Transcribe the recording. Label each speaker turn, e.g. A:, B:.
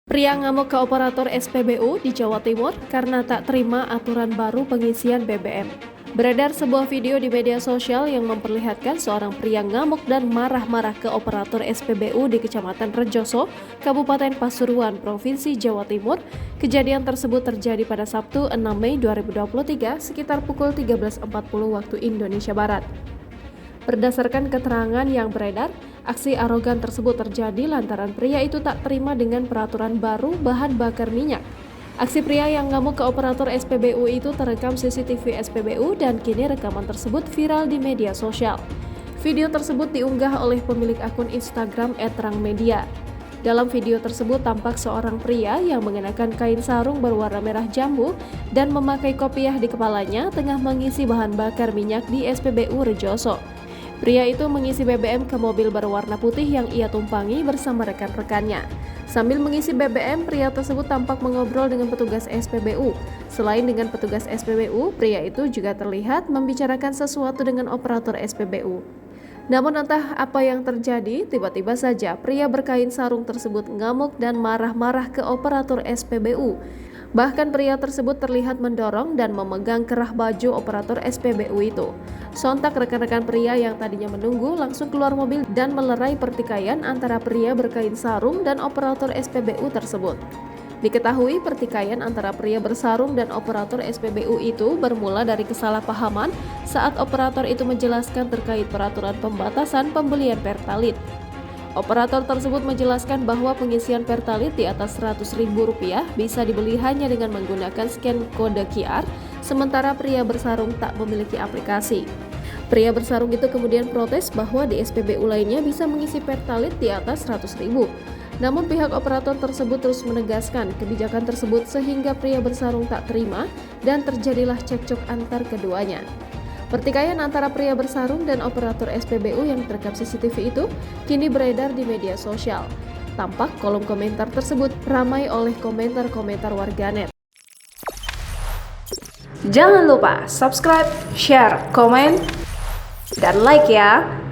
A: Pria ngamuk ke operator SPBU di Jawa Timur karena tak terima aturan baru pengisian BBM. Beredar sebuah video di media sosial yang memperlihatkan seorang pria ngamuk dan marah-marah ke operator SPBU di Kecamatan Rejoso, Kabupaten Pasuruan, Provinsi Jawa Timur. Kejadian tersebut terjadi pada Sabtu 6 Mei 2023 sekitar pukul 13.40 waktu Indonesia Barat. Berdasarkan keterangan yang beredar, aksi arogan tersebut terjadi lantaran pria itu tak terima dengan peraturan baru bahan bakar minyak. Aksi pria yang ngamuk ke operator SPBU itu terekam CCTV SPBU dan kini rekaman tersebut viral di media sosial. Video tersebut diunggah oleh pemilik akun Instagram @rangmedia. Dalam video tersebut tampak seorang pria yang mengenakan kain sarung berwarna merah jambu dan memakai kopiah di kepalanya tengah mengisi bahan bakar minyak di SPBU Rejoso. Pria itu mengisi BBM ke mobil berwarna putih yang ia tumpangi bersama rekan-rekannya. Sambil mengisi BBM, pria tersebut tampak mengobrol dengan petugas SPBU. Selain dengan petugas SPBU, pria itu juga terlihat membicarakan sesuatu dengan operator SPBU. Namun entah apa yang terjadi, tiba-tiba saja pria berkain sarung tersebut ngamuk dan marah-marah ke operator SPBU. Bahkan pria tersebut terlihat mendorong dan memegang kerah baju operator SPBU itu. Sontak rekan-rekan pria yang tadinya menunggu langsung keluar mobil dan melerai pertikaian antara pria berkain sarung dan operator SPBU tersebut. Diketahui pertikaian antara pria bersarung dan operator SPBU itu bermula dari kesalahpahaman saat operator itu menjelaskan terkait peraturan pembatasan pembelian Pertalite. Operator tersebut menjelaskan bahwa pengisian Pertalite di atas Rp100.000 bisa dibeli hanya dengan menggunakan scan kode QR, sementara pria bersarung tak memiliki aplikasi. Pria bersarung itu kemudian protes bahwa di SPBU lainnya bisa mengisi Pertalite di atas Rp100.000. Namun pihak operator tersebut terus menegaskan kebijakan tersebut sehingga pria bersarung tak terima dan terjadilah cekcok antar keduanya. Pertikaian antara pria bersarung dan operator SPBU yang terekam CCTV itu kini beredar di media sosial. Tampak kolom komentar tersebut ramai oleh komentar-komentar warganet.
B: Jangan lupa subscribe, share, komen, dan like ya!